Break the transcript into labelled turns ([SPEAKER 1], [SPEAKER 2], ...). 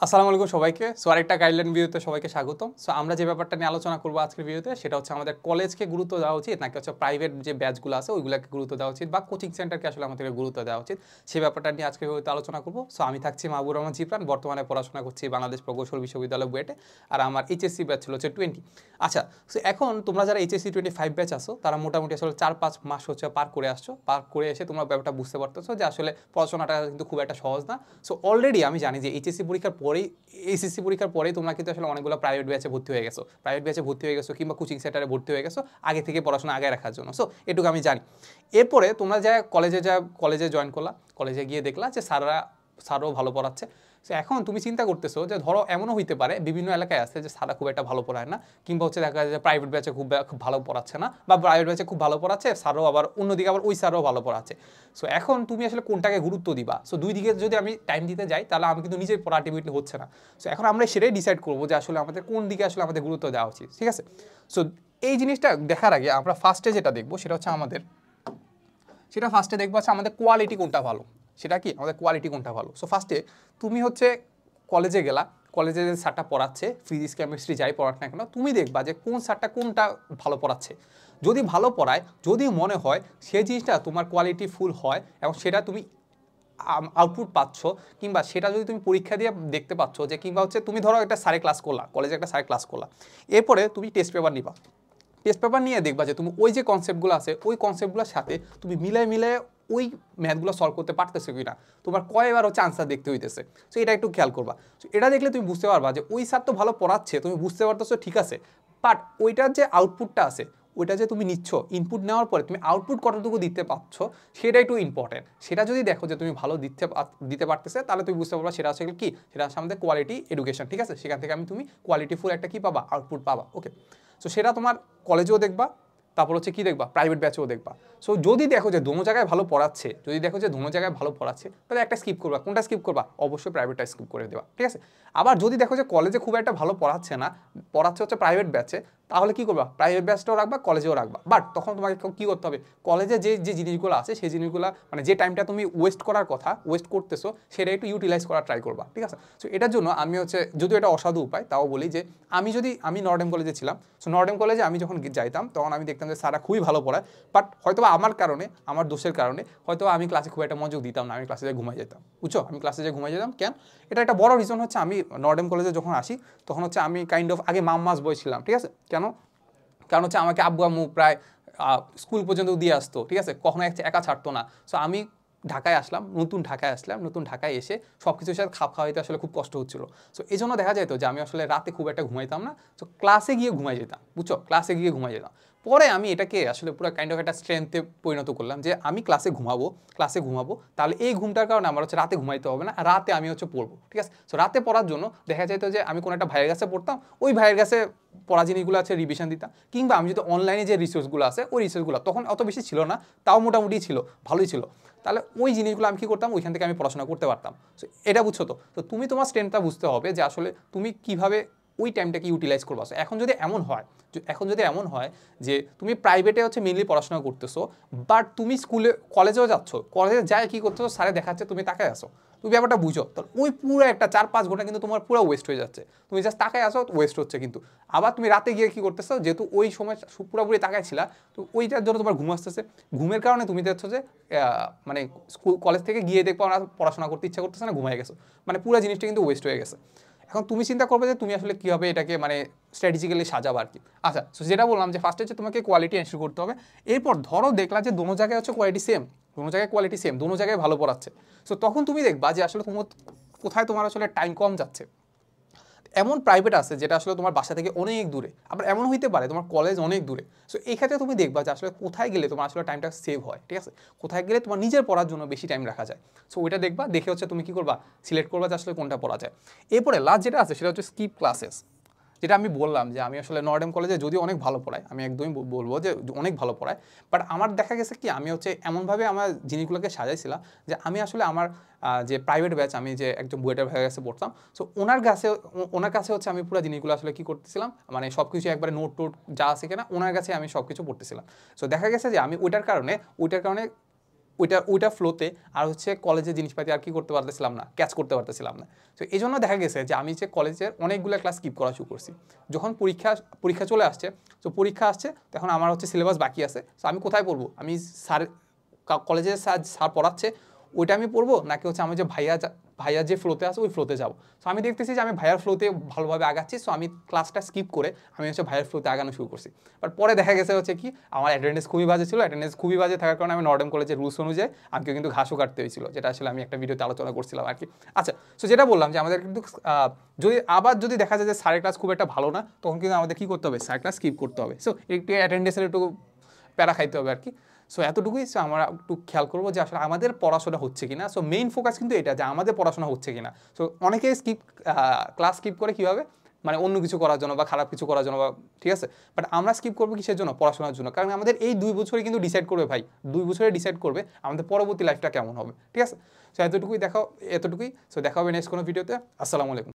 [SPEAKER 1] আসসালামু আলাইকুম সবাইকে। সো আরেকটা গাইডলাইন ভিডিওতে সবাইকে স্বাগতম। সো আমরা যে ব্যাপারটা নিয়ে আলোচনা করবো আজকের ভিডিওতে সেটা হচ্ছে আমাদের কলেজকে গুরুত্ব দেওয়া উচিত নাকি হচ্ছে প্রাইভেট যে ব্যাচগুলো আছে ওইগুলোকে গুরুত্ব দেওয়া উচিত বা কোচিং সেন্টারকে আসলে আমাদেরকে গুরুত্ব দেওয়া উচিত, সেই ব্যাপারটা নিয়ে আজকের ভিডিওতে আলোচনা করবো। সো আমি থাকছি মাহবুব রহমান জিবরান, বর্তমানে পড়াশোনা করছি বাংলাদেশ প্রকৌশল বিশ্ববিদ্যালয় বুয়েটে, আর আমার এইচএসসি ব্যাচ ছিল হচ্ছে 20। আচ্ছা, সো এখন তোমরা যারা এইচএসসি 25 ব্যাচ আসো তারা মোটামুটি আসলে 4-5 মাস হচ্ছে পার করে আসছো, পার করে এসে তোমরা ব্যাপারটা বুঝতে পারতেছো যে আসলে পড়াশোনাটা কিন্তু খুব একটা সহজ না। সো অলরেডি আমি জানি যে এইচএসসি পরীক্ষার পরেই এইচএসসি পরীক্ষার পরেই তোমরা কিন্তু আসলে অনেকগুলো প্রাইভেট ব্যাচে ভর্তি হয়ে গেছো, কিংবা কোচিং সেন্টারে ভর্তি হয়ে গেছো আগে থেকে পড়াশোনা আগে রাখার জন্য। সো এটুকু আমি জানি। এরপরে তোমরা কলেজে জয়েন করলা, কলেজে গিয়ে দেখলা যে স্যারও ভালো পড়াচ্ছে। সো এখন তুমি চিন্তা করতেছো যে ধরো এমনও হইতে পারে বিভিন্ন এলাকায় আছে যে স্যাররা খুব একটা ভালো পড়ায় না, কিংবা হচ্ছে দেখা যায় যে প্রাইভেট ব্যাচে খুব ভালো পড়াচ্ছে না, বা প্রাইভেট ব্যাচে খুব ভালো পড়াচ্ছে স্যারও, আবার অন্যদিকে আবার ওই স্যারও ভালো পড়াচ্ছে। সো এখন তুমি আসলে কোনটাকে গুরুত্ব দিবা? সো দুই দিকে যদি আমি টাইম দিতে যাই তাহলে আমি কিন্তু নিজের পড়া আলটিমেটলি হচ্ছে না। সো এখন আমরা সেটাই ডিসাইড করবো যে আসলে আমাদের কোন দিকে আসলে আমাদের গুরুত্ব দেওয়া উচিত, ঠিক আছে? সো এই জিনিসটা দেখার আগে আমরা ফার্স্টে যেটা দেখবো সেটা হচ্ছে ফার্স্টে দেখবো হচ্ছে আমাদের কোয়ালিটি কোনটা ভালো। সেটা কি আমাদের কোয়ালিটি কোনটা ভালো? সো ফার্স্টে তুমি হচ্ছে কলেজে গেলা, কলেজে যে স্যারটা পড়াচ্ছে ফিজিক্স কেমিস্ট্রি যাই পড়াক না কেন, তুমি দেখবা যে কোন স্যারটা কোনটা ভালো পড়াচ্ছে। যদি ভালো পড়ায়, যদি মনে হয় সেই জিনিসটা তোমার কোয়ালিটি ফুল হয় এবং সেটা তুমি আউটপুট পাচ্ছ, কিংবা সেটা যদি তুমি পরীক্ষা দিয়ে দেখতে পাচ্ছ যে, কিংবা হচ্ছে তুমি ধরো একটা স্যারে ক্লাস করলা, কলেজে একটা স্যারে ক্লাস করলা, এরপরে তুমি টেস্ট পেপার নিবা, টেস্ট পেপার নিয়ে দেখবা যে তুমি ওই যে কনসেপ্টগুলো আছে ওই কনসেপ্টগুলোর সাথে তুমি মিলে ওই ম্যাথগুলো সলভ করতে পারতেছো কি না, তোমার কয়বার হচ্ছে আনসার দেখতে হইতেছে। সো এটা একটু খেয়াল করবা। সো এটা দেখলে তুমি বুঝতে পারবা যে ওই স্যার তো ভালো পড়াচ্ছে, তুমি বুঝতে পারতেছো ঠিক আছে, বাট ওইটার যে আউটপুটটা আছে, ওইটা যে তুমি নিচ্ছ, ইনপুট নেওয়ার পরে তুমি আউটপুট কতটুকু দিতে পারছো সেটা একটু ইম্পর্টেন্ট। সেটা যদি দেখো যে তুমি ভালো দিতে পারতেছে, তাহলে তুমি বুঝতে পারবা সেটা আসলে কি, সেটা আসলে আমাদের কোয়ালিটি এডুকেশন, ঠিক আছে? সেখান থেকে তুমি কোয়ালিটিফুল একটা কি পাবা, আউটপুট পাবা। ওকে, সো সেটা তোমার কলেজেও দেখবা, তারপর হচ্ছে কি দেখবা, প্রাইভেট ব্যাচেও দেখবা। সো যদি দেখো যে দোনো জায়গায় ভালো পড়াচ্ছে, তাহলে একটা স্কিপ করবা। কোনটা স্কিপ করবা? অবশ্যই প্রাইভেটটা স্কিপ করে দেবা, ঠিক আছে? আবার যদি দেখো যে কলেজে খুব একটা ভালো পড়াচ্ছে না, পড়াচ্ছে হচ্ছে প্রাইভেট ব্যাচে, তাহলে কি করবা, প্রাইভেট ব্যাচটাও রাখবা, কলেজেও রাখবা। বাট তখন তোমাকে কি করতে হবে, কলেজে যে যে জিনিসগুলো আছে সেই জিনিসগুলো মানে যে টাইমটা তুমি ওয়েস্ট করার কথা, ওয়েস্ট করতেছো, সেটা একটু ইউটিলাইজ করার ট্রাই করবা, ঠিক আছে? সো এটার জন্য আমি হচ্ছে, যদিও এটা অসাধু উপায়, তাও বলি যে আমি নর্ডেম কলেজে ছিলাম। সো নর্ডেম কলেজে আমি যখন যাইতাম তখন আমি দেখতাম যে স্যাররা খুবই ভালো পড়ায়, বাট হয়তো আমার কারণে, আমার দোষের কারণে হয়তো আমি ক্লাসে খুব একটা মনোযোগ দিতাম না, আমি ক্লাসে যেয়ে ঘুমাই যেতাম। বুঝছো, আমি ক্লাসে যেয়ে ঘুমাই যেতাম কেন? এটা একটা বড় রিজন হচ্ছে, আমি নর্ডেম কলেজে যখন আসি তখন হচ্ছে আমি কাইন্ড অফ আগে মাম্মাস বয় ছিলাম, ঠিক আছে? কারণ হচ্ছে আমাকে আব্বু আম্মু প্রায় স্কুল পর্যন্ত দিয়ে আসতো, ঠিক আছে? কখনো একা ছাড়তো না। সো আমি নতুন ঢাকায় এসে সব কিছুর সাথে খাপ খাওয়াইতে আসলে খুব কষ্ট হচ্ছিল। সো এই জন্য দেখা যেত যে আমি আসলে রাতে খুব একটা ঘুমাইতাম না। সো ক্লাসে গিয়ে ঘুমাই যেতাম, বুঝছো, ক্লাসে গিয়ে ঘুমাই যেতাম। পরে আমি এটাকে আসলে পুরো কাইন্ড অফ একটা স্ট্রেংথে পরিণত করলাম যে আমি ক্লাসে ঘুমাবো, তাহলে এই ঘুমটার কারণে আমার হচ্ছে রাতে ঘুমাইতে হবে না, রাতে আমি হচ্ছে পড়বো, ঠিক আছে? সো রাতে পড়ার জন্য দেখা যেত যে আমি কোনো একটা ভাইয়ের কাছে পড়তাম, ওই ভাইয়ের কাছে পড়া জিনিসগুলো আছে রিভিশন দিতাম, কিংবা আমি যদি অনলাইনে যে রিসোর্সগুলো আছে ওই রিসোর্সগুলো তখন অত বেশি ছিল না, তাও মোটামুটি ছিল, ভালোই ছিল, তাহলে ওই জিনিসগুলো আমি কী করতাম, ওইখান থেকে আমি পড়াশোনা করতে পারতাম। সো এটা বুঝছো তো? তো তুমি তোমার স্ট্রেংথটা বুঝতে হবে যে আসলে তুমি কীভাবে ওই টাইমটাকে ইউটিলাইজ করবা। এখন যদি এমন হয় যে তুমি প্রাইভেটে হচ্ছে মেনলি পড়াশোনা করতেছো, বাট তুমি কলেজেও যাচ্ছ, কলেজে যায় কী করতেছো, স্যারে দেখাচ্ছে তুমি তাকায় আসো, তুমি ব্যাপারটা বুঝো, তাহলে ওই পুরো একটা 4-5 ঘন্টা কিন্তু তোমার পুরো ওয়েস্ট হয়ে যাচ্ছে। তুমি জাস্ট তাকায় আসো, ওয়েস্ট হচ্ছে। কিন্তু আবার তুমি রাতে গিয়ে কী করতেছো, যেহেতু ওই সময় পুরোপুরি তাকায় ছিলা, তো ওইটার জন্য তোমার ঘুম আসতেছে, ঘুমের কারণে তুমি দেখছো যে মানে কলেজ থেকে গিয়ে দেখবো আমরা পড়াশোনা করতে ইচ্ছা করতেছে না, ঘুমিয়ে গেছো, মানে পুরো জিনিসটা কিন্তু ওয়েস্ট হয়ে গেছে। এখন তুমি চিন্তা করবে যে তুমি আসলে কীভাবে এটাকে মানে স্ট্র্যাটেজিক্যালি সাজাবো আর কি। আচ্ছা, সো যেটা বললাম যে ফার্স্টে হচ্ছে তোমাকে কোয়ালিটি এনশিওর করতে হবে। এরপর ধরো দেখলা যে দোনো জায়গায় হচ্ছে কোয়ালিটি সেম, দোনো জায়গায় ভালো পড়াচ্ছে। সো তখন তুমি দেখবা যে আসলে তোমার কোথায় তোমার আসলে টাইম কম যাচ্ছে। এমন প্রাইভেট আছে যেটা আসলে তোমার বাসা থেকে অনেক দূরে, আবার এমন হইতে পারে তোমার কলেজ অনেক দূরে। সো এই ক্ষেত্রে তুমি দেখবা যে আসলে কোথায় গেলে তোমার আসলে টাইমটা সেভ হয়, ঠিক আছে? কোথায় গেলে তোমার নিজের পড়ার জন্য বেশি টাইম রাখা যায়। সো ওইটা দেখবা, দেখে হচ্ছে তুমি কি করবা, সিলেক্ট করবা যে আসলে কোনটা পড়া যায়। এরপরে লাস্ট যেটা আছে সেটা হচ্ছে স্কিপ ক্লাসেস। যেটা আমি বললাম যে আমি আসলে নর্ডেম কলেজে যদিও অনেক ভালো পড়াই, আমি একদমই বলবো যে অনেক ভালো পড়ায়, বাট আমার দেখা গেছে কি আমি হচ্ছে এমনভাবে আমার জিনিসগুলোকে সাজাইছিলাম যে আমি আসলে আমার যে প্রাইভেট ব্যাচ, আমি যে একজন বুয়েটের ভাইয়ের কাছে পড়তাম, সো ওনার কাছে হচ্ছে আমি পুরো জিনিসগুলো আসলে কী করতেছিলাম, মানে সব কিছু একবারে নোট যা আছে কিনা ওনার কাছে আমি সব কিছু পড়তেছিলাম। সো দেখা গেছে যে আমি ওইটার কারণে ওইটা ফ্লোতে আর হচ্ছে কলেজের জিনিসপাতি আর কি করতে পারতেছিলাম না, ক্যাচ করতে পারতেছিলাম না। তো এই জন্য দেখা গেছে যে আমি যে কলেজের অনেকগুলো ক্লাস স্কিপ করা শুরু করছি। যখন পরীক্ষা চলে আসছে, তো পরীক্ষা আসছে তখন আমার হচ্ছে সিলেবাস বাকি আছে, তো আমি কোথায় পড়বো? আমি কলেজে স্যার পড়াচ্ছে ওইটা আমি পড়বো, নাকি হচ্ছে আমি যে ভাইয়া যে ফ্লোতে আছে ওই ফ্লোতে যাবো? সো আমি দেখতেছি যে আমি ভাইয়ার ফ্লোতে ভালোভাবে আগাচ্ছি, সো আমি ক্লাসটা স্কিপ করে আমি হচ্ছে ভাইয়ার ফ্লোতে আগানো শুরু করছি। বাট পরে দেখা গেছে হচ্ছে কি আমার অ্যাটেন্ডেন্স খুবই বাজে ছিল। অ্যাটেন্ডেন্স খুবই বাজে থাকার কারণে আমি নর্ডেম কলেজের রুলস অনুযায়ী আমাকে কিন্তু ঘাসও কাটতে হয়েছিল, যেটা আসলে আমি একটা ভিডিওতে আলোচনা করছিলাম আর কি। আচ্ছা, সো যেটা বললাম যে আমাদের কিন্তু যদি দেখা যায় যে স্যারের ক্লাস খুব একটা ভালো না, তখন কিন্তু আমাদের কী করতে হবে? স্যার ক্লাস স্কিপ করতে হবে। সো একটু অ্যাটেন্ডেন্সের একটু প্যারা খাইতে হবে আর কি। সো এতটুকুই। সো আমরা একটু খেয়াল করবো যে আসলে আমাদের পড়াশোনা হচ্ছে কিনা। সো মেইন ফোকাস কিন্তু এটা যে আমাদের পড়াশোনা হচ্ছে কিনা। সো অনেকে ক্লাস স্কিপ করে কীভাবে, মানে অন্য কিছু করার জন্য বা খারাপ কিছু করার জন্য বা, ঠিক আছে। বাট আমরা স্কিপ করবো কিসের জন্য? পড়াশোনার জন্য। কারণ আমাদের এই 2 বছরই কিন্তু ডিসাইড করবে ভাই, 2 বছরে ডিসাইড করবে আমাদের পরবর্তী লাইফটা কেমন হবে, ঠিক আছে। সো এতটুকুই। সো দেখা হবে নেক্সট কোনো ভিডিওতে। আসসালামু আলাইকুম।